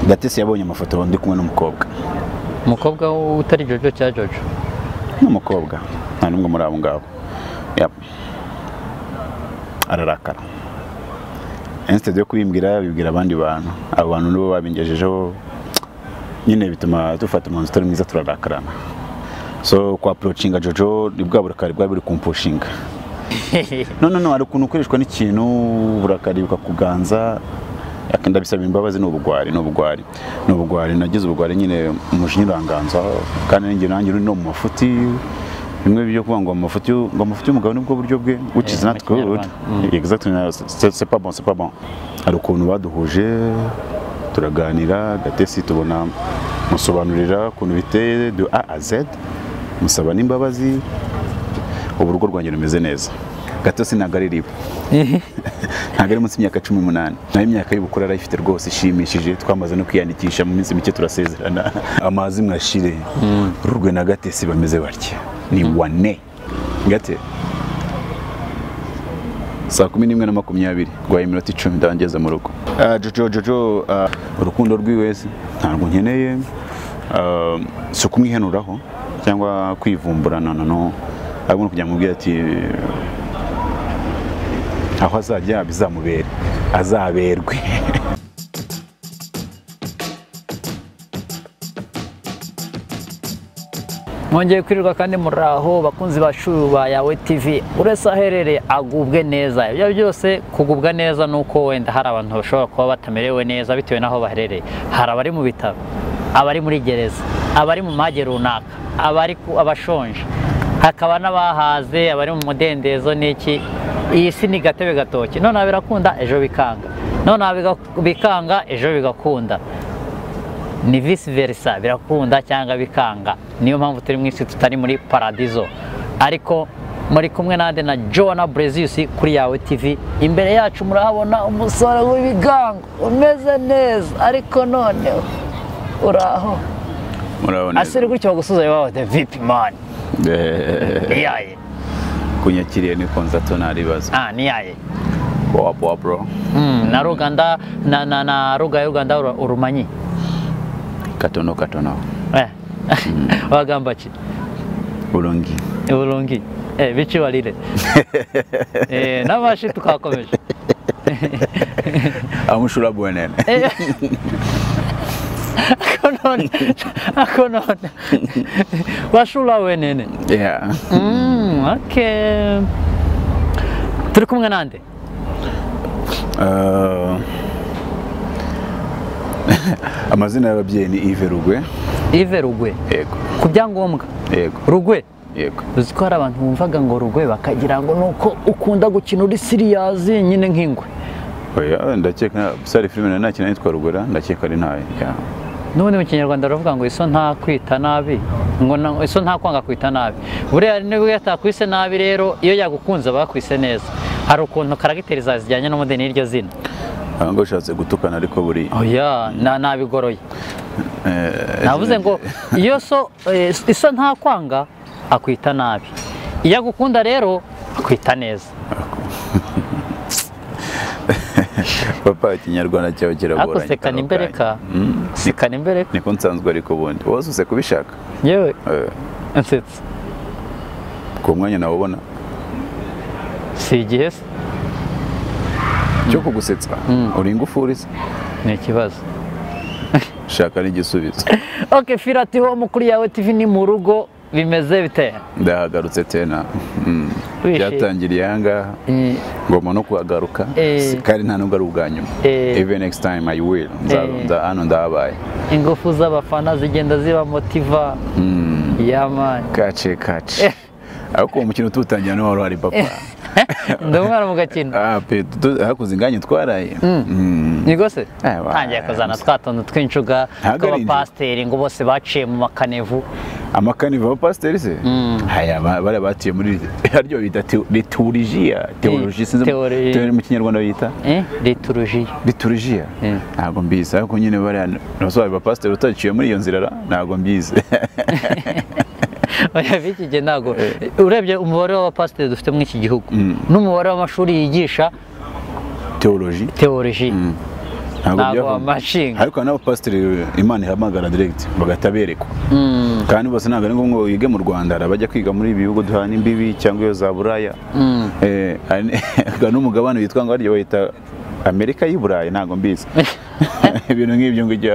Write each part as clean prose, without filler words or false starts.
Gatesi yabonye amafoto ndi kumwe n'umukobwa. Umukobwa utari Jojo cya Jojo. N'umukobwa nta numwe muri abo ngabo. Yep. Ararakara. Instead yo kubimbwira bibwira abandi bantu. Abo bantu nibo babingejejeho nyine bituma dufata umuntu utari mwiza turarakarana. So kwa approachinga Jojo nibwa burakari bwa buri kumpushinga. No ari kuntu ukoreshwa n'ikintu burakari bukakuganza yakenda bisaba imbabazi n'ubugwari nagize ubugwari nyine umujinya uranganza kandi nanjye uri no mu mafuti bimwe byo kuvuga ngo amafuti y'umugabo nibwo buryo bwe which is not good. Exactly, c'est pas bon. Ari ukuntu baduhuje turaganira Gatesi tubona musobanurira ukuntu biteye de A à Z musaba n'imbabazi urugo rwanjye rumeze neza. Gatesi ntabwo ari ribo ntabwo ari munsi y'imyaka 18 nayo imyaka y'ubukuru arayifite rwose ishimishije twamaze no kwiyandikisha mu minsi mike turasezerana amazi mwashire Rugwe na Gatesi bameze batya ni wane gate saa 11:20 rwaye iminota 10 ndangeza mu rugo. Jojo urukundo rw'iwese ntabwo nkeneye so kumwihenuraho cyangwa kwivumburana no ahubwo kujya mubwira ati aho azajya bizamubere azaberwe. Mwongeye kwirirwa kandi muraho bakunzi bashuba yawe TV urese aherere agubwe neza. Ibyo byose kugubwa neza nuko wenda hari abantu bashobora kuba batamerewe neza bitewe naho baherereye. Hari abari mu bitaro, abari muri gereza, abari mu mage runaka, abashonje, hakaba n'abahaze, abari mu mudendezo n'iki. Iyi si ni gatebe gatoki, none birakunda ejo bikanga, none bikanga ejo bigakunda, ni vice versa, birakunda cyangwa bikanga. Niyo mpamvu turi mu isi tutari muri paradizo. Ariko muri kumwe nande na Joana Brezius kuri yawe TV. Imbere yacu murahabona umusore w'ibigango umeze neza, ariko none uraho murabona asiri gutyo gusuza yawe the VIP man. Yaye kunyakiriye ni konzato naribaza. Ni yaye boa bro. Na Ruganda na Ruganda urumanyi katono wagamba ki Bulongi bici walire nabashi tukakomeje amushura bwenene akonon washula wenene. Yeah. Okay. Turi kumwe nande amazina y'ababyeyi ni Rugwe. Rugwe. Yego. Ku byangombwa. Yego. Rugwe. Yego. Uzi ko hari abantu bumvaga ngo Rugwe bakagira ngo nuko ukunda gukina uri serious nyine nk'ingwe. Oya ndakeka sari filime nakina nitwa Rugwera ndakeka ari ntaye. None mu Kinyarwanda baravuga ngo iso nta kwita nabi, ngo iso nta kwanga kwita nabi. Buriya nibwo yatakwise nabi rero iyo yagukunze bakwise neza. Hari ukuntu karagiteri zazijyanye no mudeni iryo zina. Ngo ushatse gutukana ariko buri. Oya nabigoroye. Navuze ngo iyo iso nta kwanga akwita nabi. Iyo agukunda rero akwita neza. Papa Kinyarwanda cyawe kiragoranye. Akosekana imbereka. Sekana imbereka. Niko nsanzwe ariko bundi. Wowe use kubishaka? Yewe. Ansetse. Ku mwanya nawe ubona. Si igihe se. Cyo kugusetsa. Uri ingufuri se? Ni ikibazo. Shaka n'igisubizo. Okay, Firati ho mukuri yawe TV ni mu rugo bimeze bite? Ndahagarutse tena. Byatangiriye hanga ngoma no kuhagaruka kandi nta nubwo ari ubwanyuma. Even next time I will. Hano ndabaye. Ingufu z'abafana zigenda ziba motiva. Yaman. Kace. Ariko umukino tutangira no wari papa. Ndumara mu gakino. Hakuze inganye twaraye. Niko se? Tangiye kuzana twatondo twincuga tw'abapasteri ngo bose baciye mu makanevu. Amakanevu abapasteri se? Haya bare batiye muri haryo bita liturgia, theology sinzi mu Kinyarwanda bita? Liturgia. Ntago mbizi ariko nyine bare nasobaye abapasteri utaciye muri iyo nzira ntago mbizi. Oya biki nago urebye umubare w'abapasteri dufite mu iki gihugu n'umubare w'amashuri yigisha theology ntabwo amashinga ariko n'abapasiteri Imana ihamagara direct bagataberekwa kandi bose ntabwo ari ngombwa wige mu Rwanda abajya kwiga muri ibi bihugu duhana imbibi cyangwa iyo za Buraya n'umugabane witwa ngo aryo bahita Amerika y'Iburayi ntabwo mbizi ibintu nk'ibyo ngibyo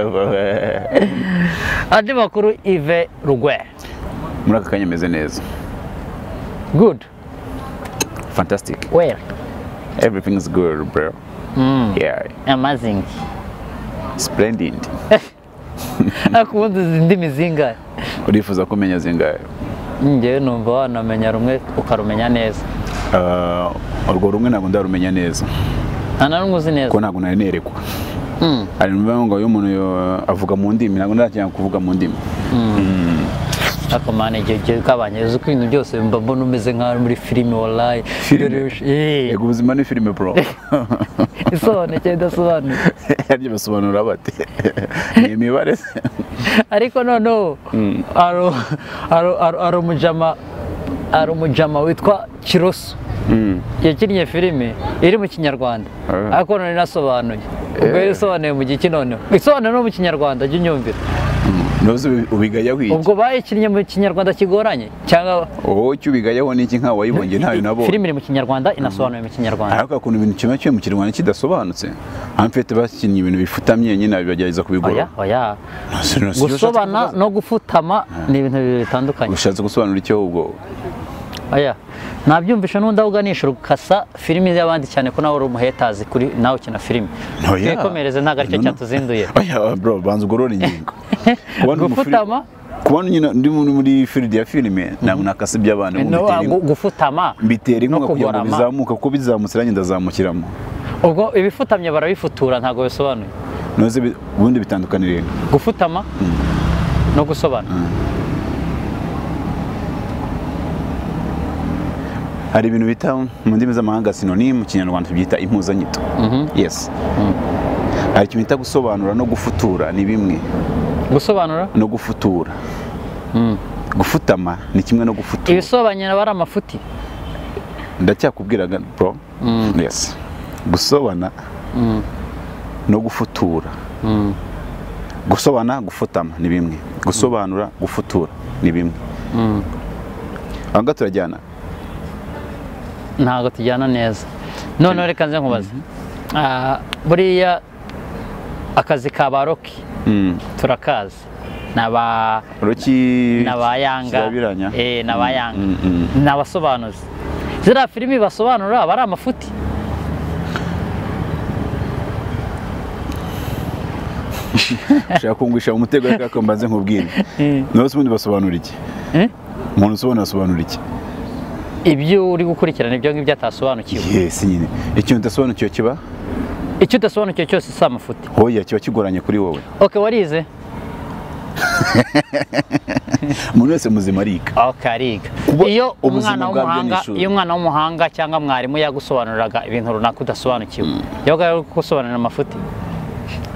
andi makuru Yves Rugwe muri aka kanya meze neza good fantastic where everything is good bro yeah amazing splendid akundi indimi zingahe urifuza kumenya zingahe njyewe numva wanamenya rumwe ukarumenya neza urwo rumwe ntabwo ndarumenya neza nta rumwe uzi neza ko ntabwo nari nerekwa hari n'ubwo umuntu avuga mu ndimi ntabwo ndajya kuvuga mu ndimi ako mane igihe kabanyeze uko ibintu byose mbona umeze nk'aho muri filime wallahi yego ubuzima ni filime bro isobanukye idasobanuye yaryo basobanura bate ni imibare ariko noneho ari umujama witwa Kiroso yakinnye filime iri mu Kinyarwanda ariko none nasobanuye ubwo yasobanuye mu giki noneho isobanura no mu Kinyarwanda jya unyumvira noze ubigaya wiki ubwo bayikinnye mu Kinyarwanda kigoranye cyangwa cyo ubigayaho niki nka wayibonye ntayo nabo filime iri mu Kinyarwanda inasobanuye mu Kinyarwanda ariko akuntu ibintu kimwe cyo mu Kinyarwanda kidasobanutse amfete bakinnye ibintu bifutamye nyine bagerageza kubigora oya gusobana no gufutama ni ibintu bitandukanye ushatse gusobanura icyo ubwo oya nabyumvisha n'undi ahuganisha ukasa filime y'abandi cyane ko nawe uri umuhetazi kuri nawe ukina filime twikomereze ntabwo aricyo cyatuzinduye oya bro banza ugorora ingingo gufutama kubona nyine ndi muri field ya filime ntabwo nakase by'abantu gufutama mbitera inkunga kugira ngo bizamuka kuko bizamutse nanjye ndazamukiramo ubwo ibifutamye barabifutura ntabwo bisobanuye noze ubundi bitandukanire gufutama no gusobana hari ibintu bita mu ndimi z'amahanga synonyme mu Kinyarwanda tubyita impuzanyito yes hari ikintu bita gusobanura no gufutura ni bimwe gusobanura no gufutura gufutama ni kimwe no gufutura ibisobanyira bari amafuti ndacyakubwiraga bro yes gusobana no gufutura gusobana gufutama ni bimwe gusobanura gufutura ni bimwe anga turajyana ntabwo tujyana neza none reka nze nkubaze buriya akazi ka baroki turakazi n'abayanga n'abayanga n'abasobanuzi ziriya filimi basobanura bari amafuti ushaka kungwisha umutego ariko mbanze nkubwire nose ubundi basobanura iki umuntu usobanura asobanura iki ibyo uri gukurikirana ibyo ngibyo atasobanukiwe yes nyine ikintu udasobanukiwe kiba icyo udasobanukiwe cyose si amafuti hoya kiba kigoranye kuri wowe okay warize umuntu wese muzima ariga okay ariga iyo umwana w'umuhanga cyangwa mwarimu yagusobanuriraga ibintu runaka udasobanukiwe yabaga gusobanurira amafuti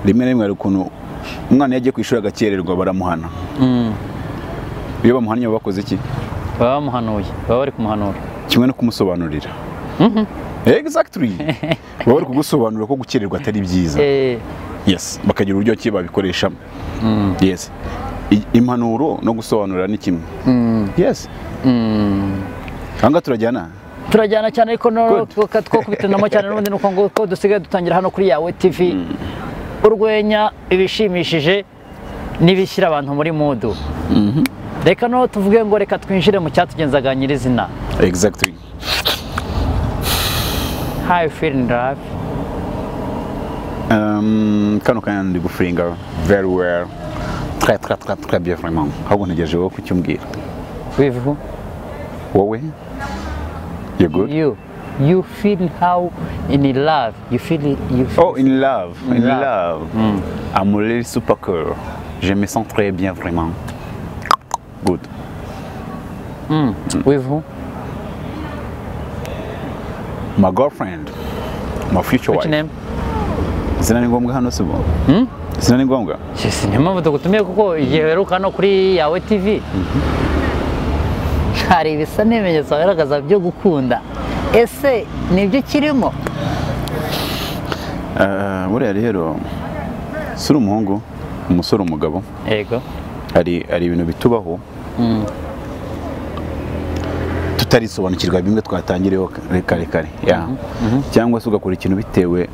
rimwe na rimwe hari ukuntu umwana yagiye ku ishuri agakererwa baramuhana iyo bamuhannye bakoze iki baba bamuhanuye baba bari kumuhanura kimwe no kumusobanurira exactly baba bari kugusobanurira ko gukererwa atari byiza yes bakagira uburyo ki babikoreshamo yes impanuro no gusobanurira ni kimwe yes anga turajyana cyane ariko no kubitanamo cyane n'ubundi nuko ngo dusigaye dutangira hano kuri yawe TV urwenya ibishimishije n'ibishyira abantu muri mudu reka no tuvuge ngo reka twinjire mu cyatugenzaga nyirizina exactly how you feeling life kano kanya ndi gufinga very well très bien vraiment ahubwo ntegereje wowe kucyumbwira wivu wowe you good you feel how in love you feel oh in love I'm really super cool je me sens très bien vraiment good with who my girlfriend my future wife which name izina ni ngombwa hano sibo izina ni ngombwa yes ni mpamvu tugutumiye kuko igihe heruka no kuri yawe TV hari ibisa n'ibimenyetso bigaragaza byo gukunda ese nibyo kirimo buriya rero suri umuhungu umusore umugabo yego hari ibintu bitubaho tutarisobanukirwa bimwe twatangireho kare cyangwa se ugakora ikintu bitewe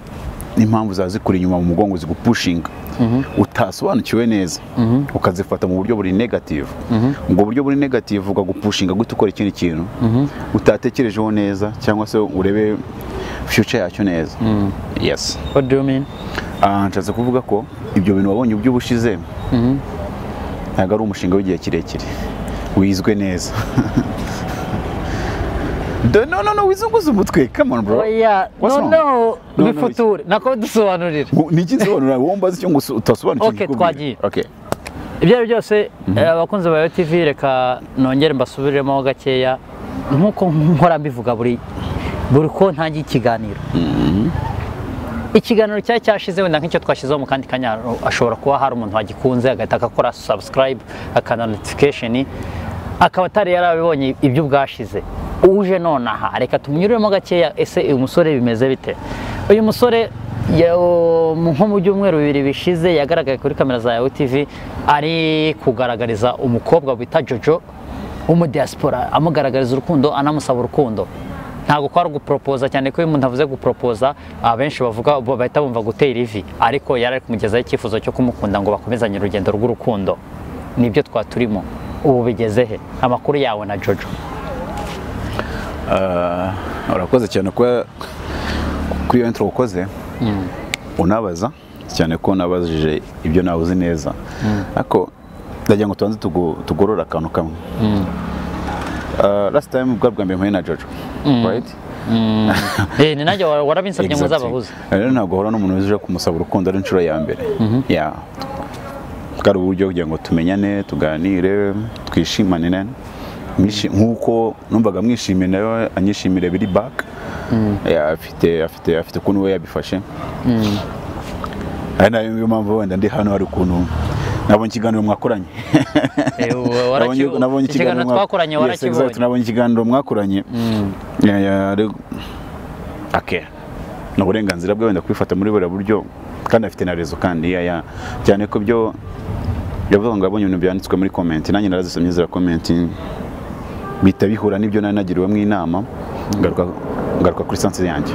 n'impamvu zazikura inyuma mu mugongo zigupushinga utasobanukiwe neza ukazifata mu buryo buri negative ubwo buryo buri negative ukagupushinga gute ukora ikindi kintu utatekerejeho neza cyangwa se urebe future yacyo neza. Yes. What do you mean? Nshatse kuvuga ko ibyo bintu wabonye by'ubushize ntabwo ari umushinga w'igihe kirekire wizwe neza. No, wizunguza umutwe. Come on, bro. Oya, no, bifuture. Nako dusobanurira. Niki nsobanurira wombaza icyo ngo utasobanukirwa. Okay, twagiye. Okay. Ibyo byose abakunzi ba TV reka nongere mbasubiremo gakeya nkuko nkora mbivuga buri ko ntangiye ikiganiro. Ikiganiro cyashize wenda nk'icyo twashizeho mu kandi kanya ashobora kuba hari umuntu wagikunze agahita akakora subscribe akana notification akaba atari yarabibonye ibyo bwashize. Uje nonaha reka tumunyuremo gakeya ese uyu musore bimeze bite. Uyu musore nko mu byumweru bibiri bishize yagaragaye kuri kamera za TV ari kugaragariza umukobwa bita JOJO w'umudiaspora amugaragariza urukundo anamusaba urukundo. Ntabwo ko ari gupropoza cyane ko iyo umuntu avuze gupropoza abenshi bavuga bahita bumva gutera ivi ariko yari ari kumugezaho icyifuzo cyo kumukunda ngo bakomezanye urugendo rw'urukundo. Nibyo twaturimo ubu bigeze he amakuru yawe na JOJO? Urakoze cyane kuri iyo intro ukoze unabaza cyane ko nabajije ibyo nawe uzi neza ariko ndagira ngo tubanze tugorora akantu kamwe. Last time bwa mbere mpuye na JOJO right? Ni nanjye warabinsabye ngo zabahuze. Rero ntabwo hora n'umuntu uje kumusaba urukundo ari inshuro ya mbere. Bwari uburyo kugira ngo tumenyane tuganire twishimane nkuko numvaga mwishimiye nayo anyishimire biri back. Afite ukuntu we yabifashe. Ari nayo mpamvu wenda ndi hano hari ukuntu nabonye ikiganiro mwakoranye. Nabonye ikiganiro twakoranye warakibonye. Nabonye ikiganiro mwakoranye. Okay. No burenganzira bwe wenda kwifata muri buri buryo kandi afite na rezo kandi cyane ko byo yavuga ngo abonye ibintu byanditswe muri comment nanjye narazisomye zira comment bita bihura n'ibyo nanagiriwemo inama ngaruka kuri sanse yanjye.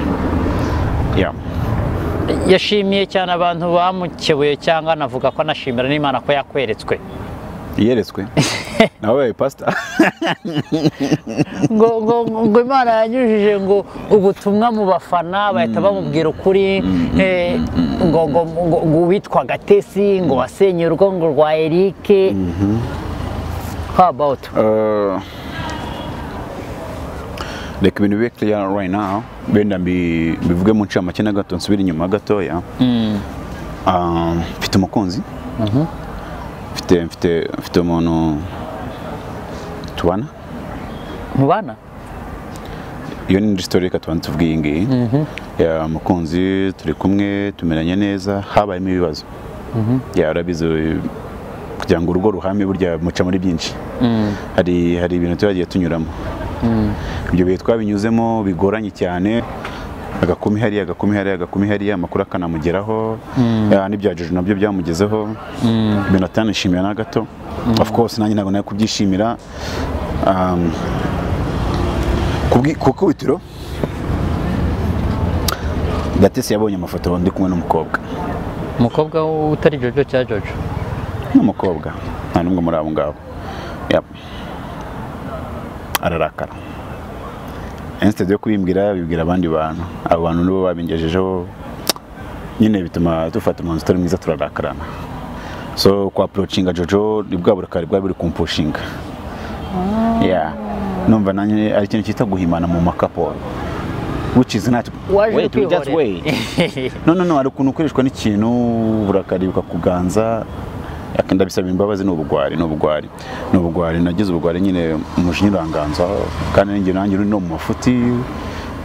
Yashimiye cyane abantu bamukebuye cyangwa navuga ko anashimira n'Imana ko yakweretswe. Yeretswe nawe pastor ngo Imana yanyujije ngo ubutumwa mu bafana bahita bamubwira ukuri ngo witwa Gatesi ngo wasenye urugo ngo rwa Eric. How about reka ibintu bibe clear right now benda bivuge mu ncamake na gato nsubira inyuma gatoya. Mfite umukunzi mfite umuntu tubana mubana. Iyo ni story reka tubanze tuvuge iyi ngiyi. Umukunzi turi kumwe tumeranye neza habayemo ibibazo. Urabizi kugira ngo urugo ruhame burya muca muri byinshi. Hari ibintu twagiye tunyuramo. Ibyo bihe twabinyuzemo bigoranye cyane agakumi hariya amakuru akanamugeraho n'ibya JOJO nabyo byamugezeho ibintu atanishimiye na gato. Of course nanjye ntabwo nayo kubyishimira kuko witiro Gatesi yabonye amafoto ndi kumwe n'umukobwa utari JOJO cya JOJO n'umukobwa nta n'umwe muri abo ngabo. Ararakara instead yo kubimbwira bibwira abandi bantu. Abo bantu nibo babingejejeho nyine bituma dufata umuntu utari mwiza turarakarana. So kwa approachinga JOJO ni bwa burakari bwa buri kumpushinga. Numva nanye ari ikintu cyita guhimana mu makaporo which is not wait we just wait. No ari ukuntu ukoreshwa n'ikintu burakari bukakuganza akenda bisaba imbabazi n'ubugwari nagize ubugwari nyine umujiranganza kandi nanjye uri no mu mafuti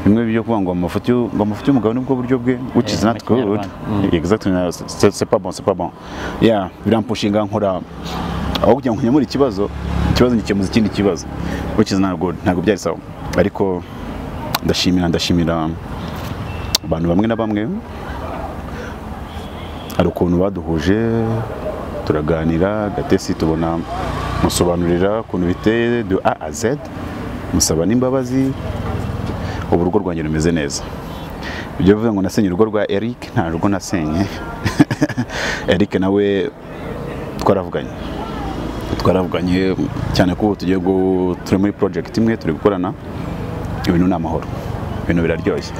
bimwe byo kuvuga ngo amafuti y'umugabo nibwo buryo bwe which is not good. Exactly, c'est pas bon. Birampushinga nkora aho kugira ngo nkemure ikibazo ngikemuza ikindi kibazo which is not good. Ntabwo byari sawa ariko ndashimira abantu bamwe na bamwe hari ukuntu baduhuje turaganira gatesi tubona musobanurira ukuntu biteye de A à Z musaba n'imbabazi ubu urugo rwanjye rumeze neza. Ibyo bivuze ngo nasenye urugo rwa Eric nta rugo nasenye. Eric nawe twaravuganye cyane ko tugiye turi muri project imwe turi gukorana ibintu n'amahoro ibintu biraryoshye.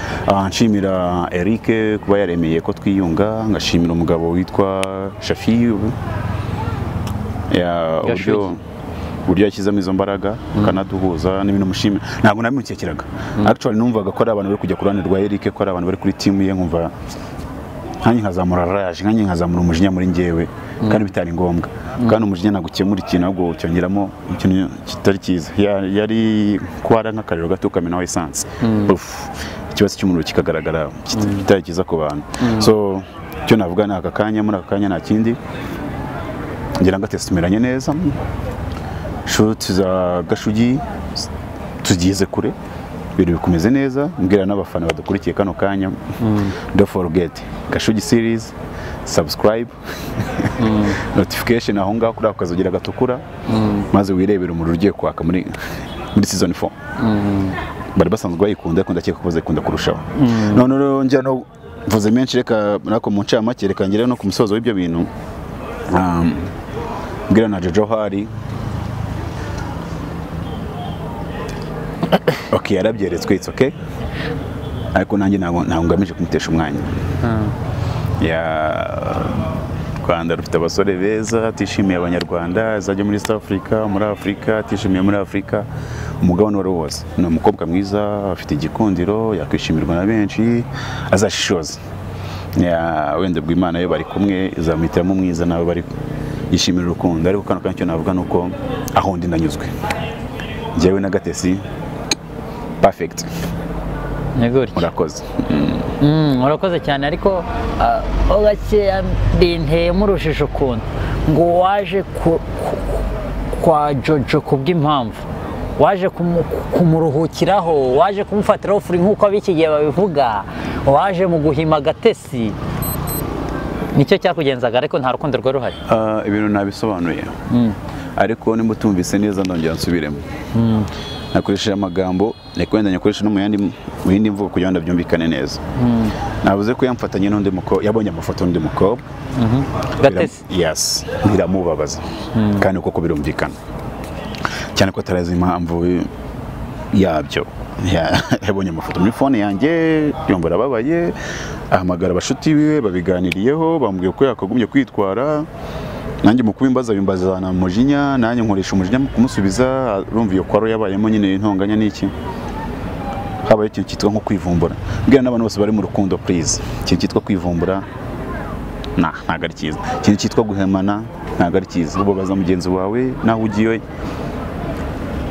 Nshimira Eric kuba yaremeye ko twiyunga, ngashimira umugabo witwa Shafi uburyo yashyizemo izo mbaraga akanaduhuza n'ibintu mushimira. Ntabwo namukekeraga actually numvaga ko ari abantu bari kujya ku ruhande rwa Eric, ko ari abantu bari kuri team ye, nkumva nkanjye nkazamura rage, nkanjye nkazamura umujinya muri njyewe kandi bitari ngombwa. Kandi umujinya nagukemura ikintu ahubwo cyongeramo ikintu kitari cyiza. Yari kwara nk'akariro gato ukamena essence ikibazo cy'umuriro kikagaragara kitari cyiza ku bantu. So cyo navuga ni aka kanya, muri aka kanya nta kindi ngira ngo atesimeranye neza. Shoot za Gashugi tugize kure ibintu bikomeze neza, mbwira n'abafana badukurikiye kano kanya don't forget Gashugi series, subscribe notification aho ngaho kuri akazogira gatukura maze wirebera umuriro ugiye kwaka muri season 4. Bari basanzwe bayikunda ariko ndakeka ko bazikunda kurushaho. None rero njya no mvuze menshi, reka nako mu ncamake reka ngire no ku musozo w'ibyo bintu. Mbwira na JOJO hari okay, yarabyeretswe, it's okay, ariko nanjye ntabwo ngamije kumutesha umwanya. Rwanda rufite abasore beza, atishimiye abanyarwanda, azajya muri South Africa, muri Afurika, atishimiye muri Afurika, umugabane wari wose. Ni umukobwa mwiza, afite igikundiro, yakwishimirwa na benshi, azashishoza. Wenda bw'Imana yo bari kumwe izamuhitiramo mwiza, nawe bari yishimira urukundo. Ariko kano cyo navuga nuko aho ndi ndanyuzwe, njyewe na Gatesi perfect. Murakoze. Murakoze cyane, ariko gakeya binteye murushije ukuntu ngo waje kwa JOJO kubw'impamvu, waje kumuruhukiraho, waje kumufatiraho furi nk'uko ab'iki gihe babivuga, waje mu guhima Gatesi, nicyo cyakugenzaga, ariko nta rukundo rwari ruhari. Ibintu nabisobanuye, ariko nimba utumvise neza ndongera nsubiremo. Nakoresheje amagambo wenda nyakoresha no mu yindi mvugo kugira ngo byumvikane neza. Navuze ko yamfatanye n'undi mukobwa, yabonye amafoto n'undi mukobwa Gatesi. Yes, biramubabaza kandi koko birumvikana cyane ko atarazi impamvu yabyo. Yabonye amafoto muri phone yanjye, yumva arababaye, ahamagara abashuti biwe babiganiriyeho, bamubwiye ko yakagumye kwitwara. Nanjye mu kubimbaza bimbazana umujinya, nanjye nkoresha umujinya mu kumusubiza. Urumva iyo kwaro yabayemo nyine intonganya n'iki, habaye ikintu cyitwa nko kwivumbura. Mbwira n'abantu bose bari mu rukundo please, ikintu cyitwa kwivumbura ntabwo ari cyiza. Ikintu cyitwa guhemana ntabwo ari cyiza. Ubabaza mugenzi wawe naho ugiye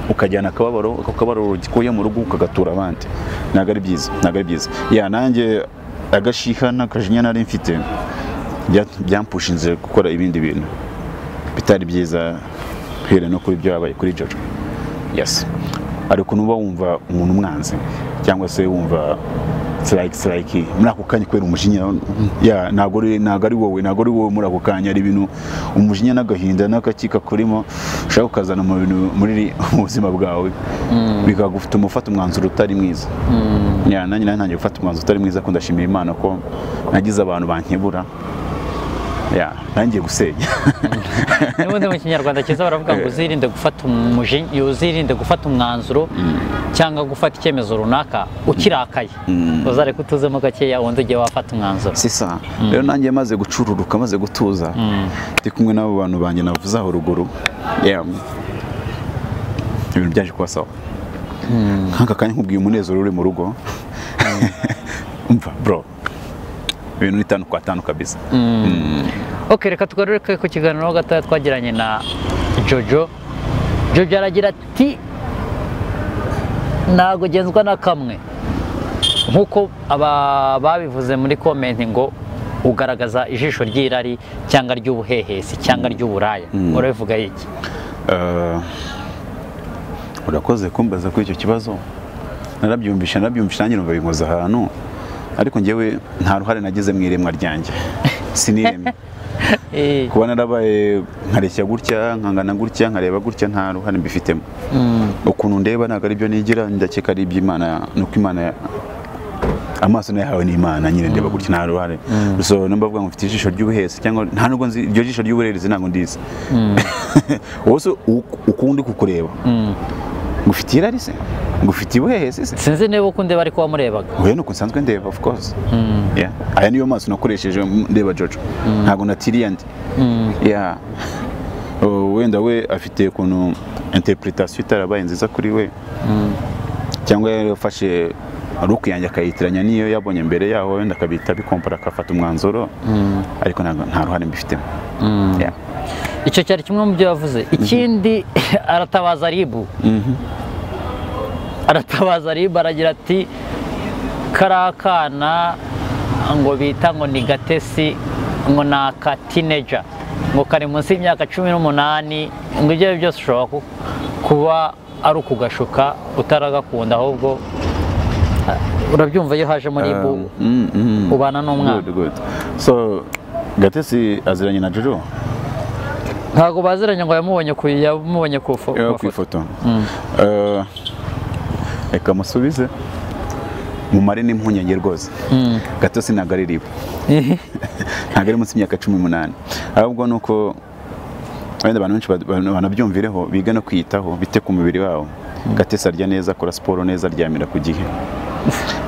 ukajyana akababaro gikuye mu rugo ukagatura abandi, ntabwo ari byiza, ntabwo ari byiza. Nanjye agashiha n'akajinya nari mfite byampushinze gukora ibindi bintu bitari byiza, here no kuri byo yabaye kuri JOJO. Yes, ariko nuba wumva umuntu umwanze cyangwa se wumva like muri ako kanya kwera umujinya, ntabwo ari wowe muri ako kanya. Ari ibintu umujinya n'agahinda n'akakika kurimo ushaka ukazana mu bintu muri ubuzima bwawe, bikagufata umufata umwanzuro utari mwiza. Nanjye ntangiye gufata umwanzuro utari mwiza, ko ndashimira Imana ko nagize abantu bankebura. Nangiye gusenya. N'ubundi mu kinyarwanda cyiza baravuga ngo uzirinde gufata umujinya, uzirinde gufata umwanzuro cyangwa gufata icyemezo runaka ukirakaye, uzareka utuzemo gakeya ubundi ujye wafata umwanzuro. Sisa rero nanjye maze gucururuka, maze gutuza, ndi kumwe n'abo bantu banjye navuze aho ruguru, ibintu byaje kuba sawa. Nk'aka kanya nkubwiye umunezero uri mu rugo, umva bro, ibintu ni 5 kwa 5 kabisa. Okay, reka tugaruke ku kiganiro gatoya twagiranye na JOJO. JOJO aragira ati ntago genzwa na kamwe, nk'uko babivuze muri comment ngo ugaragaza ijisho ry'irari cyangwa ry'ubuhehesi cyangwa ry'uburaya. Uravuga iki? Urakoze kumbaza kuri icyo kibazo. Narabyumvisha nanjye numva binkoza ahantu, ariko njyewe nta ruhare nagize mu iremwa ryanjye. siniremye kuba narabaye nkareshya gutya nkangana gutya nkareba gutya nta ruhare mbifitemo ukuntu ndeba ntabwo ari byo nigira ndakeka ari iby'Imana nuko Imana amaso nayahawe n'Imana nyine ndeba gutya nta ruhare so numva bavuga ngo mfite ijisho ry'ubuhesi cyangwa nta nubwo nzi iryo jisho ry'uburerezi ntabwo ndizi wose ukundi kukureba ngufitiye irari se ngufitiye ubuhesi se sinzi niba uko ndeba ariko wamurebaga oya nuko nsanzwe ndeba of course yeah aya niyo maso nakoresheje ndeba Jojo ntabwo natiriye ndi yeah wenda we afite ukuntu interpretation itarabaye nziza kuri we cyangwa yafashe RUGWE yanjye akayitiranya niyo yabonye mbere yaho wenda akabita bikompara akafata umwanzuro ariko nta ruhare mbifitemo yeah icyo cyari kimwe mu byo yavuze ikindi aratabaza ribu aratabaza ribu aragira ati karakana ngo bita ngo ni gatesi ngo ni aka teenager ngo kari munsi y'imyaka 18 ngo ibyo byose ushobora kuba ari ukugashuka utaragakunda ahubwo urabyumva iyo haje muri ribu ubana n'umwana so gatesi aziranye na Jojo ntago baziranye ngo yamubonye ku ifoto reka musubize mumare n'impungenge rwose gatesi ntabwo ari ribu ntabwo ari munsi y'imyaka 18 ahubwo nuko wenda abantu benshi banabyumvireho biga no kwiyitaho bite ku mubiri wabo gatesi arya neza akora siporo neza aryamira ku gihe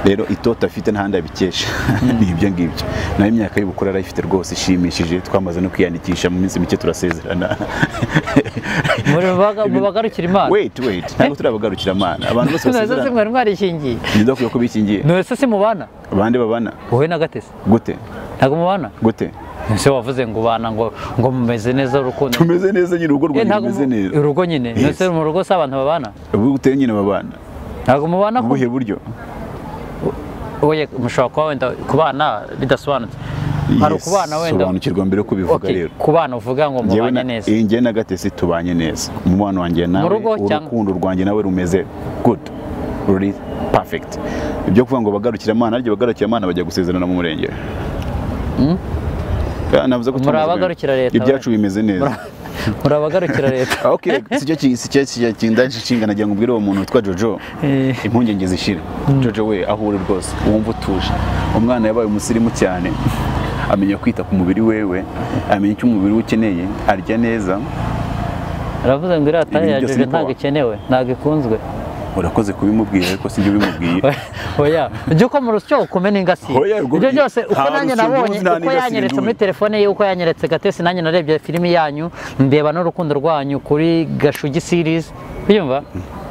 rero itota afite ntahandi abikesha ni ibyo ngibyo nayo imyaka y'ubukuru arayifite rwose ishimishije twamaze no kwiyandikisha mu minsi mike turasezerana muri bagarukira Imana wait ntabwo turabagarukira Imana abantu bose basezerana none mwari mwarishingiye ndakwiye ko bikingiye none se mubana abandi babana wowe na Gatesi gute ntabwo mubana gute ese wavuze ngo ubana ngo mumeze neza urukundo tumeze neza nyine urugo rwanjye rumeze neza urugo nyine nese mu rugo se abantu babana ubu gute nyine babana ntabwo mubana ubuhe buryo oye mushobora kuba wenda kubana bidasobanutse hari ukubana wenda sobanukirwa mbere kubivuga rero kubana uvuga ngo mubanye neza njye na Gatesi tubanye neza umubano wanjye nawe urukundo rwanjye nawe rumeze good really perfect ibyo kuvuga ngo bagarukira Imana ariko bagarukira Imana bajya gusezerana mu murenge navuze ko murabagarukira leta ibyacu bimeze neza murabagarukira leta okay sicyo kindaje nagira ngo ubwire uwo muntu witwa Jojo impungenge zishira Jojo we ahuri rwose wumva utuje umwana yabaye umusirimu cyane amenya kwita ku mubiri wewe amenya icyo umubiri ukeneye arya neza aravuze ngo irata ya Jojo ntabwo ikenewe ntabwo ikunzwe urakoze kubimubwira ariko sinjye ubimubwiye oya ujye ko mu rusyo ukomene ingasi ibyo byose uko nanjye nabonye uko yanyeretse muri telefone ye uko yanyeretse Gatesi nanjye narebye filimi yanyu ndeba n'urukundo rwanyu kuri Gashugi series uyumva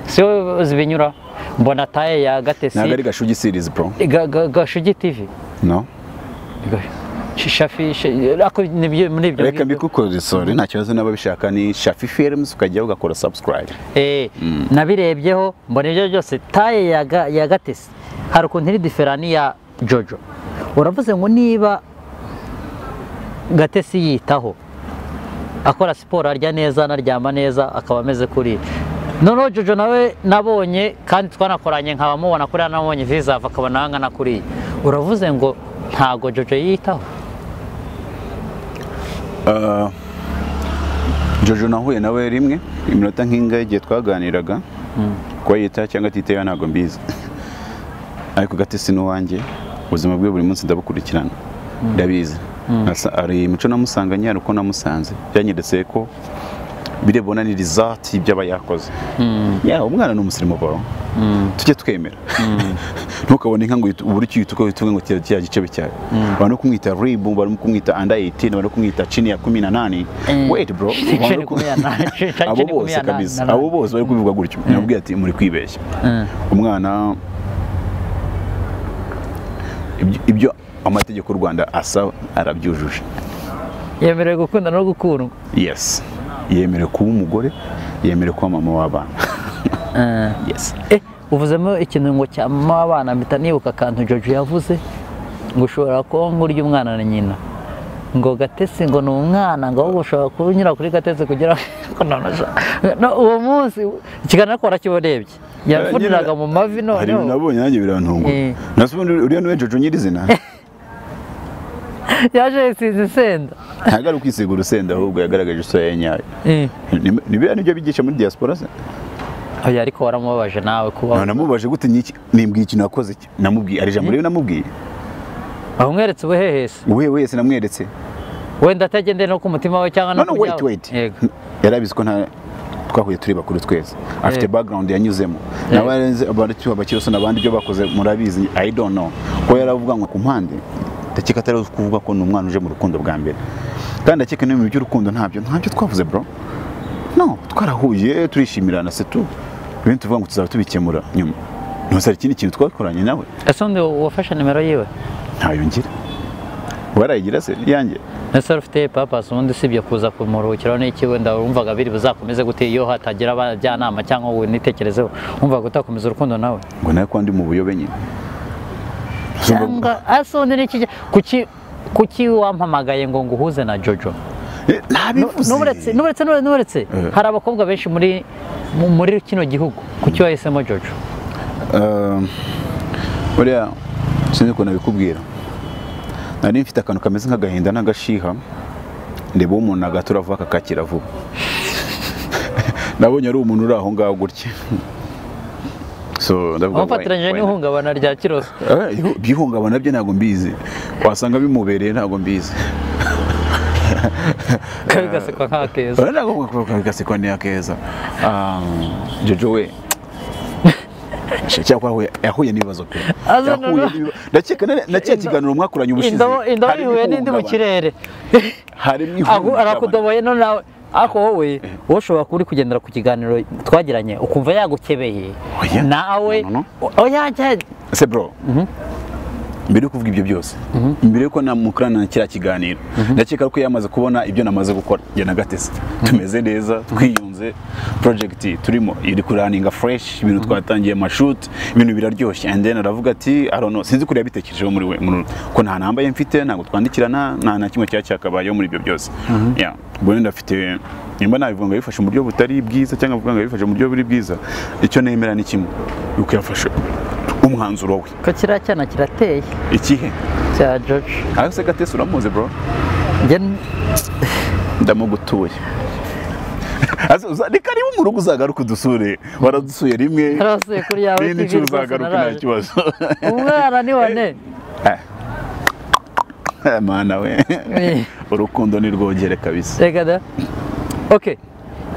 sio zibinyura mbona taye ya Gatesi ntabwo ari Gashugi series bro Gashugi TV no Shafi nibyo muri ibyo reka mbikukoze sorry nta kibazo n'ababishaka ni Shafi Films ukajya ugakora subscribe nabirebyeho mbona ibyo byose taye ya Gatesi hari ukuntu iri diferani ya Jojo uravuze ngo niba Gatesi yitaho akora siporo arya neza anaryama neza akaba ameze kuri noneho Jojo nawe nabonye kandi twanakoranye nkaba mubona kuri nabonye visa akaba nangana kuri uravuze ngo ntago Jojo yitaho Jojo nahuye nawe rimwe iminota nk'ingahe igihe twaganiraga ko yita cyangwa atitaye ntabwo mbizi ariko Gatesi n'uwanjye ubuzima bwe buri munsi ndabukurikirana ndabizi ari imico namusanganye hari uko namusanze byanyeretse ko birebona ni result y'ibyo yakoze umwana ni umusirimu baro tujye twemera ntukabone inka ngo ubura icyo yituka ngo cya gice cyawe bari no kumwita ribu bari no kumwita under 18 bari no kumwita chini ya 18 wait bro abo bose kabisa abo bose bari kubivuga gutyo nabwiye ati muri kwibeshya umwana ibyo amategeko y'u Rwanda asaba arabyujuje yemerewe gukunda no gukundwa yes yemerewe kuba umugore yemerewe kuba mama w'abana yes uvuzemo ikintu ngo cya mama w'abana mpita nibuka akantu Jojo yavuze ngo ushobora kuba ngurya umwana na nyina ngo Gatesi ngo ni umwana ngo ahubwo ushobora kunyura kuri Gatesi kugira ngo uwo munsi ikiganiro ko warakiborebye yavuniraga mu mavi hari nabonye nanjye birantungura nasubundi uriya niwe Jojo nyirizina yaje yisize senda ntabwo ari ukwisiga urusenda ahubwo yagaragaje isura ye nyayo niba nibyo bigisha muri diaspora se oya ariko waramubabaje nawe kuba namubabaje gute niki nimbwiye ikintu nakoze iki namubwiye ari jambo rero namubwiye aho mweretse ubuhehese wese namweretse wenda atagendeye no ku mutima we cyangwa no ku byawe wait yarabizi ko nta twahuye turi bakuru twese afite background yanyuzemo nabarenze abaricyo abakirose nabandi byo bakoze murabizi I don't know ko yaravuga ngo ku mpande ndakeka atari kuvuga ko n'umwana uje mu rukundo bwa mbere kandi ndakeka no mu by'urukundo ntabyo twavuze bro no twarahuye turishimirana se tu ibintu tuvuga ngo tuzaba tubikemura nyuma ntose ikindi kintu twakoranye nawe ese undi wafashe nimero yiwe ntayo ngira warayigira se yanjye ese ufite purpose ubundi usibye kuza kumuruhukiraho n'iki wenda wumvaga biri buzakomeze gute iyo hatagira abajyanama cyangwa ngo nitekerezeho wumvaga utakomeza urukundo nawe ngo nawe ko ndi mu buyobe nyine cyangwa ase undi n'iki kuki wampamagaye ngo nguhuze na Jojo nuburetse hari abakobwa benshi muri kino gihugu kuki wahisemo Jojo buriya sinzi ko nabikubwira nari mfite akantu kameze nk'agahinda n'agashiha ndeba umuntu agatura vuba kakakira vuba nabonye ari umuntu uri aho ngaho gutya so ndavuga wafatiranye n'ihungabana rya kiroso byihungabana byo ntabwo mbizi wasanga bimubereye ntabwo mbizi kabigasekwa nk'akeza ntabwo kabigasekwa ni akeza Jojo we cyangwa yahuye n'ibibazo pe ndakeka kiganiro mwakuranye ubushize indobo ihuye n'indi mu kirere arakudoboye none nawe ako wowe ushobora kuba uri kugendera ku kiganiro twagiranye ukumva yagukebeye nawe oya se bro mbere yo kuvuga ibyo byose mbere yuko namukorana na kiriya kiganiro ndakeka ko yamaze kubona ibyo namaze gukora njye na Gatesi tumeze neza twiyunze project turimo iri kuraninga fresh ibintu twatangiye amashoot ibintu biraryoshye and then aravuga ati I don't know sinzi kuri yabitekerejeho muri we ko nta nambaye mfite ntabwo twandikirana nta na kimwe cyakabayeho muri ibyo byose yeah bone ndafite nimba nabivuga ngo yifashe mu buryo butari bwiza cyangwa avuga ngo yifashe mu buryo buri bwiza icyo nemera ni kimwe yuko yafashe umwanzuro we ko kiriya cyana kirateye ikihe cya Jojo ariko se Gatesi uramuzi bro ndamugutuye ni karibu mu rugo uzagaruka udusure waradusuye rimwe narasuye kuri yawe n'indi nshuro uzagaruka nta kibazo umwana ni wane mana we urukundo ni rwogere kabisa reka da okay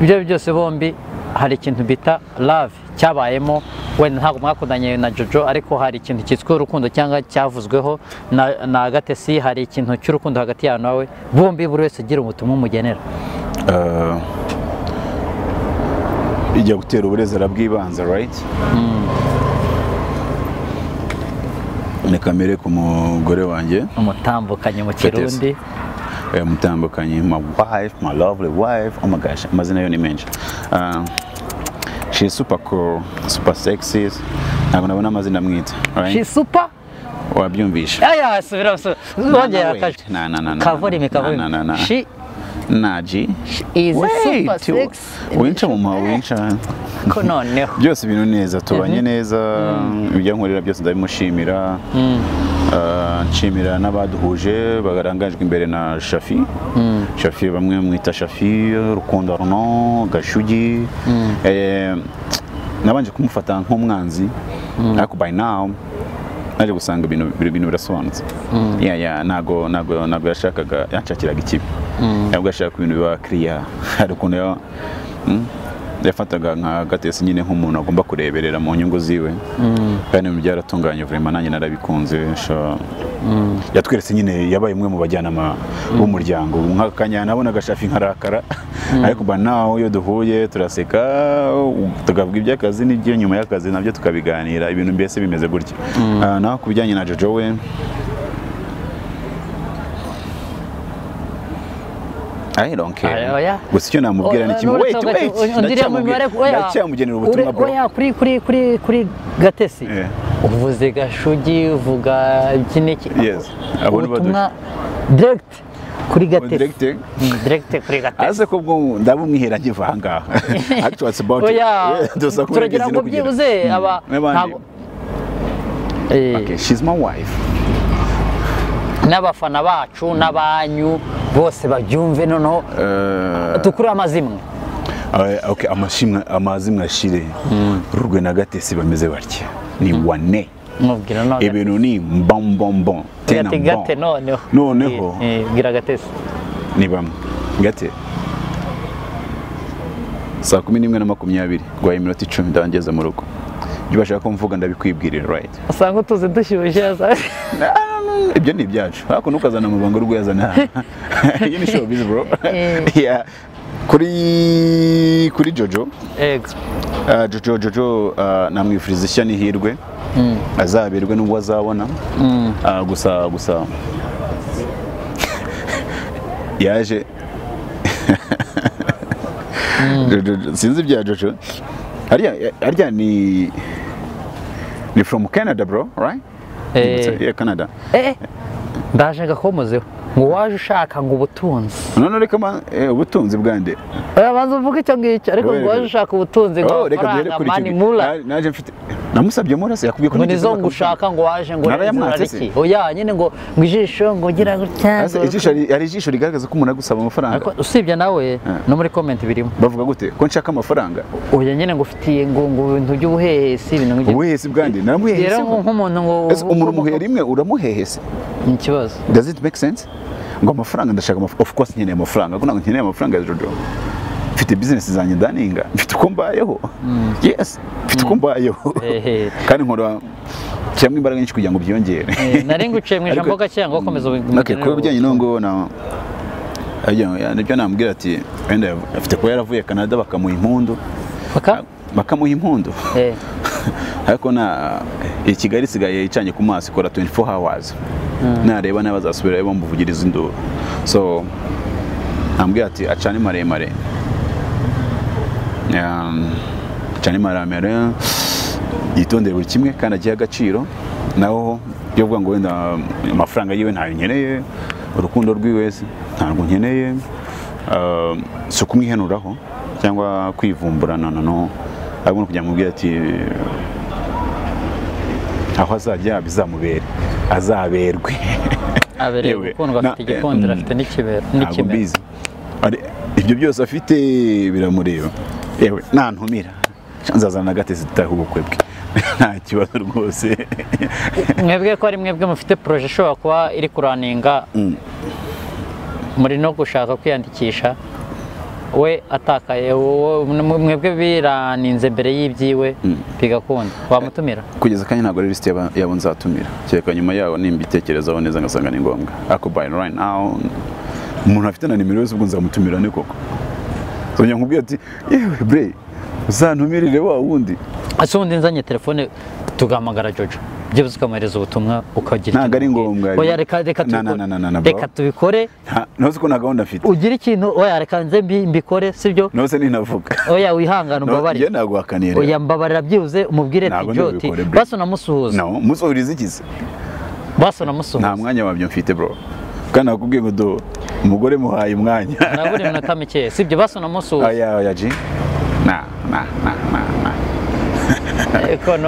ibyo byose bombi hari ikintu bita love cyabayemo wenda ntabwo mwakundanye na Jojo ariko hari ikintu cyitwa urukundo cyangwa cyavuzweho na Gatesi hari ikintu cy'urukundo hagati yawe nawe bombi buri wese agira umutima umugenera ijya gutera uburezera bw'ibanze right ni kamere ku mugore wanjye umutambukanye mu kirundi umutambukanye my wife my lovely wife oh my gosh amazina yo ni menshi she's super cool super sexy ntabwo nabona amazina mwita right she's super wabyumvisha subira wongeye akaje kavurime she Naji is super sexy winca mu winca ko noneho byose ibintu neza tubanye neza ibyo nkorera byose ndabimushimira nshimira n'abaduhuje bagarangajwe imbere na Shafi bamwe mwita Shafi Rukundo Arno Gashugi nabanje kumufata nk'umwanzi ariko by now naje gusanga ibintu birasobanutse nago yashakaga yanshakiraga ikibi ntabwo yashaka ibintu biba clear hari ukuntu yafataga nka Gatesi nyine nk'umuntu agomba kureberera mu nyungu ziwe kandi mu byaratunganye vraiment nanjye narabikunze yatweretse nyine yabaye umwe mu bajyanama b'umuryango nk'akanya nabonaga Shafi nkarakara ariko ba nawe iyo duhuye turaseka tukavuga iby'akazi n'ibyo nyuma y'akazi nabyo tukabiganira ibintu mbese bimeze gutya naho ku bijyanye na Jojo we I don't care. Gusa icyo namubwira ni kimwe wait ndacyamugenera ubutumwa bro kuri Gatesi uvuze Gashugi uvuga iki yes ubutumwa direct kuri Gatesi direct kuri Gatesi ase ko bwo ndabumwihera nkiva hangaha actually it's about turagira ngo byibuze aba okay she's my wife n'abafana bacu n'abanyu bose babyumve noneho tukuri amazimwe. Okay, amazimwe ashire Rugwe na Gatesi bameze batya ni wane mubwira none ibintu ni bon tena gate noneho gira Gatesi ni bamwe gate saa 11:20 gwaye iminota 10 ndangeze mu rugo ibyo bashaka ko mvuga ndabikwibwirira right asanga tuze dushyushye ibyo ni ibyacu hako nukazana mu bango rwo yazana iyi ni show biz bro yeah kuri Jojo Jojo namwifuriza ishya n'ihirwe azaberwe n'ubwo azabona gusa yaje sinzi ibya Jojo arya ni from Canada bro right yeah Canada ndaje gakomozeho ngo waje ushaka ngo ubutunzi none reka ubutunzi bwande abanza uvuga icyo ngicyo ariko ngo waje ushaka ubutunzi ngo mani mula naje mfite namusabye murase yakubwiye ko nizo ngushaka ngo waje ngo nariki oya nyine ngo ijisho ngo gira gutya ijisho rigaragaza ko umuntu agusaba amafaranga usibye nawe no muri comment birimo bavuga gute ko nshaka amafaranga oya nyine ngo ufitiye ngo ibintu by'ubuhehesi ibintu nk'ibyo ubuhehesi bwande naramuhehesi rero nk'umuntu ngo umuntu muhera rimwe uramuhehesi ni ikibazo does it make sense ngo amafaranga ndashaka of course nkeneye amafaranga ko nkeneye amafaranga ya Jojo mfite business zanjye ndaninga mfite uko mbayeho yes mfite uko mbayeho kandi nkora cyangwa imbaraga nyinshi kugira ngo byongere nari nguciye mu ijambo gacyangwa komeza okay ko bijyanye no ngo na nibyo nambwira ati wenda afite ko yaravuye Canada bakamuha impundu bakamuha impundu ariko na Kigali sigaye icanye ku maso ikora 24 hours nareba n'abazasubira bamuvugiriza induru so ambwira ati acane maremare acane maremare yitondere buri kimwe kandi agiye agaciro naho byo vuga ngo wenda amafaranga yiwe ntayo nkeneye urukundo rwiwe ntabwo nkeneye so kumwihenuraho cyangwa kwivumburana no ahubwo kujya mubwira ati aho azajya bizamubere azaberwe aberewe gukundwa afite igikondera afite n'ikibero n'ikimero ibyo byose afite biramureba yewe nantumira nzazana na Gatesi tutaho ubukwe bwe nta kibazo rwose mwebwe ko ari mwebwe mufite projet ishobora kuba iri kuraninga muri no gushaka kwiyandikisha we atakaye mwebwe biraninze mbere y'ibyiwe bigakunda wamutumira kugeza kanya ntabwo list yabo nzatumira cyeka nyuma yawo nimbitekerezaho neza ngasanga ni ngombwa ako by right now umuntu afite na nimero yose ubwo nzamutumira ne koko so nkubwiye ati yewe bre uzantumirire wa wundi asundi nzanye telefone tugamagara Jojo byibuze ukamuhereza ubutumwa ukagira ntabwo ari ngombwa oya reka tubikore nose ko na gahunda mfite ugira ikintu oya reka nze mbikore sibyo nose ninavuga oya wihangana umbabarire ntabwo wakanira oya mbabarira byibuze umubwire ati Joti baso namusuhuza no musuhuriza ikize baso namusuhuza nta mwanya wabyo mfite bro kandi nakubwiye ngo umugore muhaye umwanya naburi minota mike sibyo baso namusuhuza oya ji na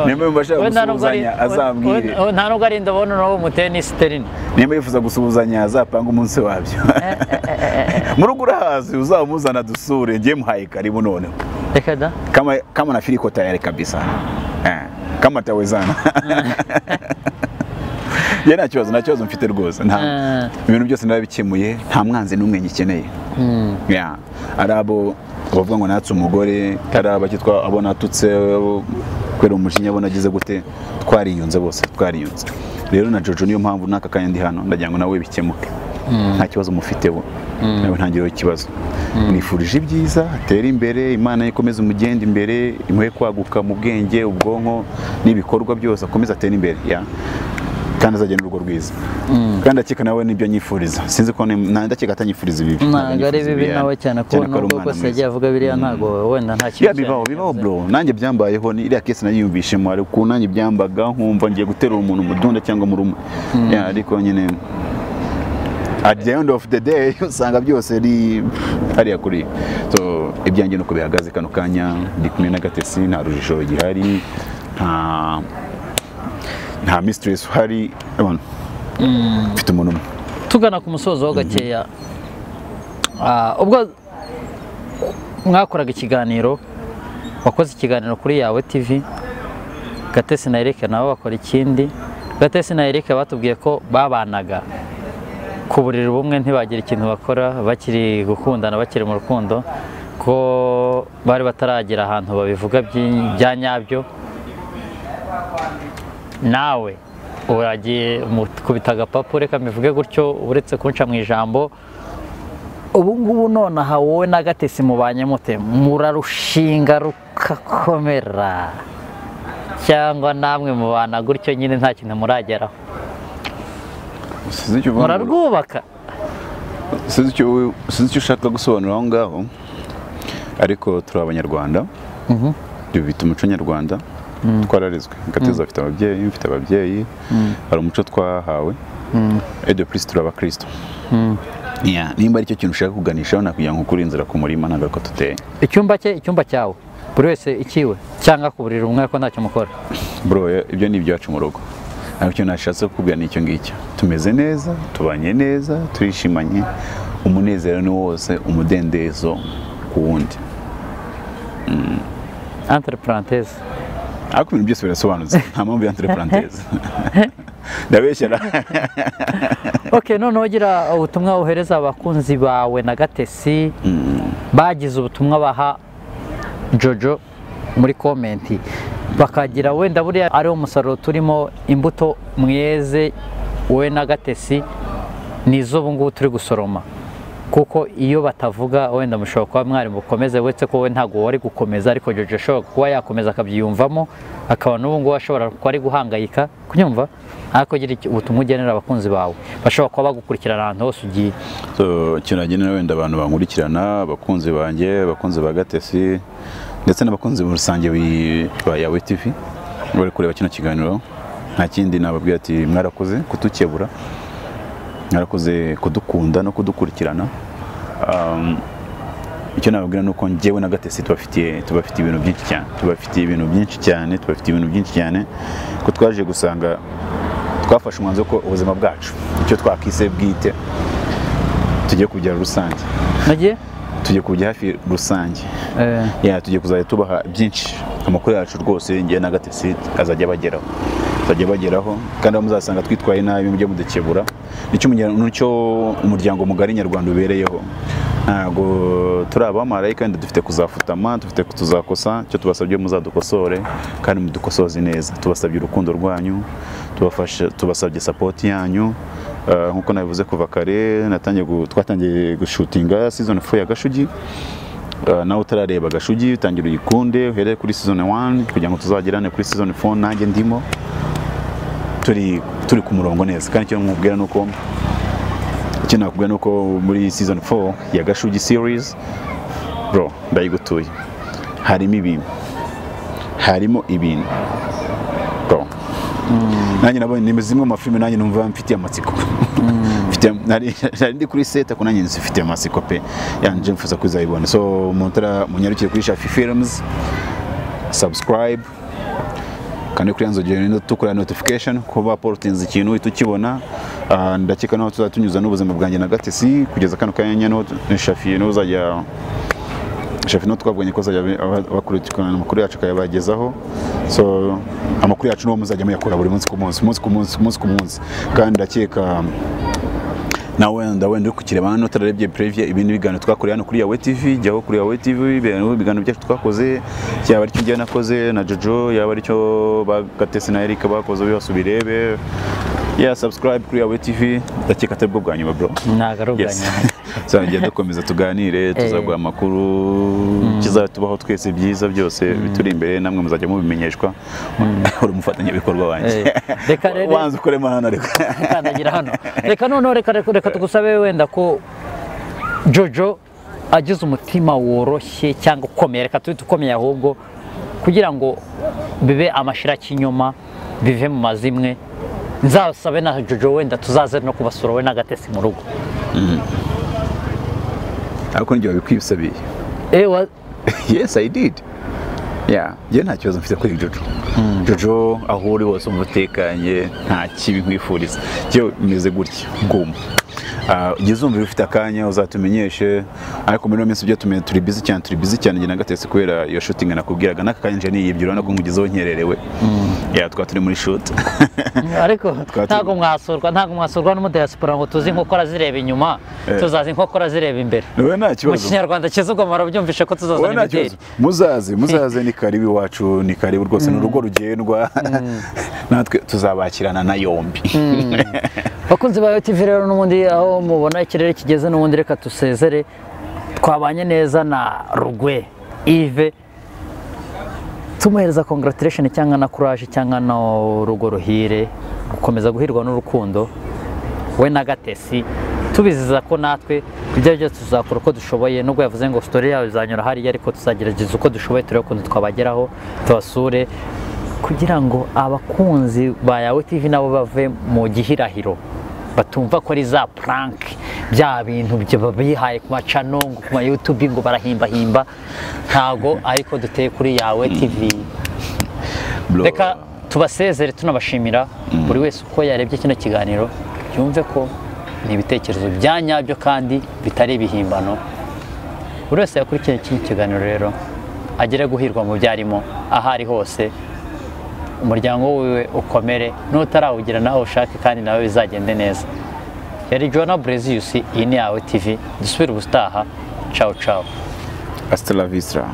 nimba mbashaka gusuhuzanya azambwire nta nubwo ari ndabona nawo muteye ni sterine nimba yifuza gusuhuzanya azapanga umunsi wabyo mu rugo urahazi uzamuzana dusure ngiye muhaye karibu noneho reka da kama na filiko tayari kabisa kama tawezana ye nta kibazo mfite rwose nta ibintu byose narabikemuye nta mwanzi n'umwe ngikeneye arabo bavuga ngo natse umugore araba kitwa abona atutse kwera umujinya abona agize gute twariyunze bose twariyunze rero na Jojo niyo mpamvu naka kanya ndi hano ndagira ngo nawe bikemuke nta kibazo mufiteho nawe ntangiraho ikibazo nifurije ibyiza atera imbere Imana ikomeze umugenda imbere imuhe kwaguka mu bwenge ubwonko n'ibikorwa byose akomeze atera imbere kandi azagenda urugo rwiza kandi akeka nawe nibyo nyifuriza sinzi ko ndakeka atanyifuriza ibibi ntabwo ari bibi nawe cyane ko nubwo rwose yagiye avuga biriya ntabwo wenda nta kibazo bibaho bro nanjye byambayeho ni iriya kesi nayiyumvishemo ari ukuntu nanjye byambaga nkumva ngiye guterura umuntu mudunda cyangwa mu rume ariko nyine at the end of the day usanga byose ari hariya kuri so ibyanjye nuko bihagaze kano kanya ndi kumwe na Gatesi nta rujijo gihari nta mistress uhari mfite umuntu umwe. Tugana ku musozo ho gakeya, ubwo mwakoraga ikiganiro, wakoze ikiganiro kuri yawe TV, Gatesi na Eric nabo bakora ikindi. Gatesi na Eric batubwiye ko babanaga ku buriri bumwe, ntibagira ikintu bakora, bakiri gukundana, bakiri mu rukundo, ko bari bataragira ahantu babivuga bya nyabyo. Nawe uragiye kubita agapapu, reka mbivuge gutyo, uretse kunca mu ijambo, ubu ngubu nonaha wowe na Gatesi mubanye mute? Murarushinga rukakomera cyangwa namwe mubana gutyo nyine nta kintu murageraho? Murarwubaka? Sinzi icyo ushaka gusobanura aho ngaho, ariko turi Abanyarwanda, dufite umuco nyarwanda, twararezwe. Gatesi afite ababyeyi, mfite ababyeyi, hari umuco twahawe, de plus turi abakristo. Nimba ari cyo kintu ushaka kuganishaho, nakugira ngo ukuri inzira ku murima ntabwo ko tuteye. Icyumba cye, icyumba cyawe, buri wese ikiwe, cyangwa ku buriri bumwe ko ntacyo mukora? Bro, ibyo ni ibyacu mu rugo. Ariko icyo nashatse kukubwira ni icyo ngicyo. Tumeze neza, tubanye neza, turishimanye, umunezero ni wose, umudendezo ku wundi. Entre parenthèses. Ariko ibintu byose birasobanutse, nta mpamvu ya entre parenthèses. Ndabeshyera. Okay, none ugira ubutumwa wohereza abakunzi bawe na Gatesi, bagize ubutumwa baha JOJO muri komenti, bakagira wenda buriya ari umusaruro turimo, imbuto mweze wowe na Gatesi nizo ubu ngubu turi gusoroma, kuko iyo batavuga wenda mushobora kuba mwari mukomeze, wetse ko we ntabwo wari gukomeza, ariko JOJO ashobora kuba yakomeza akabyiyumvamo, akaba n'ubu ngubu ashobora kuba ari guhangayika kunyumva. Ariko gira ubutumwa ugenera abakunzi bawe, bashobora kuba bagukurikirana ahantu hose ugiye. Ikintu nagenera wenda abantu bankurikirana, abakunzi banjye, abakunzi ba Gatesi, ndetse n'abakunzi muri rusange ba yawe TV bari kureba kino kiganiro, nta kindi nababwira ati mwarakoze kutukebura, mwarakoze kudukunda no kudukurikirana. Icyo nababwira nuko njyewe na Gatesi tubafitiye ibintu byinshi cyane, tubafitiye ibintu byinshi cyane, ko twaje gusanga twafashe umwanzuro ko ubuzima bwacu icyo twakise bwite tugiye kubyara rusange. Tugiye kujya hafi rusange. Tugiye kuzajya tubaha byinshi, amakuru yacu rwose ngiye na Gatesi azajya bageraho, kandi muzasanga twitwaye nabi mujye mudukebura. Nicyo umuryango mugari nyarwanda ubereyeho. Ntabwo turi abamarayika kandi dufite kuzafutama, dufite tuzakosa. Icyo tubasabye muzadukosore kandi mudukosoze neza. Tubasabye urukundo rwanyu, tubasabye support yanyu. Nkuko nabivuze kuva kare, twatangiye gushutinga season 4 ya Gashugi. Nawe utarareba Gashugi utangira uyikunde, uhereye kuri season 1 kugira ngo tuzagerane kuri season 4. Nanjye ndimo turi ku murongo neza, kandi icyo nkubwira nuko muri season 4 ya Gashugi series, bro, ndayigutuye, harimo ibintu bro. Nanjye nabonye ni zimwe mu mafilime nanjye numva mfitiye amatsiko. Ndi kuri set ako nanjye nzifitiye amatsiko pe, yanje mfuza kuzayibona. So munyarukire kuri Shafi Films, subscribe kandi kuri yanzogera tukora notification ko baportinze ikintu tukibona. Ndakeka naho tuzatunyuza n'ubuzima bwanjye na Gatesi kugeza kano kanya, no Shafi no uzajya no twabonye ko azajya bakurikirana amakuru yacu akayabagezaho. So amakuru yacu no muzajya muyakora buri munsi ku munsi, kandi ndakeka nawe uri kukireba hano utarebye preview ibintu biganiro twakoreye hano kuri yawe TV. Jyaho kuri yawe TV ibiganiro byacu twakoze, cyaba ari cyo njye nakoze na JOJO, yaba ari cyo ba Gatesi na Eric bakoze, byose ubirebe. Subscribe kuri yawe TV. Ndakeka atari bwo bwa nyuma bro. Tuzajya dukomeza tuganire, tuzaguha amakuru, kizatubaho twese byiza byose bituri imbere, namwe muzajya mubimenyeshwa. Uri umufatanyabikorwa wanjye. Wanze ukoremo hano kandagira hano. Reka none reka tugusabe wenda ko JOJO agize umutima woroshye cyangwa ukomeye, reka tukomeye ahubwo, kugira ngo bibe amashira cy'inyuma, bive mu mazimwe. Nzasabe na JOJO wenda tuzaze no kubasura we na Gatesi mu rugo. Ariko njye wabikwisabiye. What? Yes, I did. njye nta kibazo mfite kuri Jojo. Jojo aho uri hose umutekanye nta kibi nkwifuriza. Cyo meze gutya guma. Ugeze umva ufite akanya uzatumenyeshe, ariko muri no minsi byo turi busy cyane njye na Gatesi kubera iyo shooting nakubwiraga n'akanya nje niyibye urabona ko nkugezeho nkererewe. Twa turi muri shoot. Ariko ntago mwasurwa n'umudiaspora ngo tuzi inkokora zireba inyuma, tuzazi inkokora zireba imbere. Wowe nta kibazo. Mu Kinyarwanda kizugwa marabyumvishe ko tuzazana imideli. Muzaze ni karibu iwacu, ni karibu rwose n'urugo rugendwa. Natwe tuzabakirana na yombi. Bakunzi ba TV rero n'ubundi aho mubona ikirere kigeze n'ubundi reka tusezere. Twabanye neza na Rugwe Yves, tumuhereza congratulation cyangwa na courage cyangwa no rugo ruhire, gukomeza guhirwa n'urukundo we na Gatesi, tubiziza ko natwe ibyo byose tuzakora uko dushoboye. Nubwo yavuze ngo story yawe izanyura hariya, ariko tuzagerageza uko dushoboye turebe ko twabageraho, tubasure kugira ngo abakunzi ba Yawe TV nabo bave mu gihirahiro, batumva ko ari za prank bya bintu bihaye ku macano ku ma YouTube ngo barahimba. Ntago ariko duteye kuri Yawe TV. Reka tubasezere tunabashimira buri wese uko yarebye kino kiganiro, byumve ko ni ibitekerezo bya nyabyo kandi bitari ibihimbano. Buri wese yakurikiye iki kiganiro rero agere guhirwa mu byarimo ahari hose, umuryango wiwe ukomere, n'utarawugira nawe ushake kandi nawe bizagende neza. Yari Joana Brezius, iyi ni Yawe TV. Dusubire ubutaha. Ciao ciao. Hasta la vista.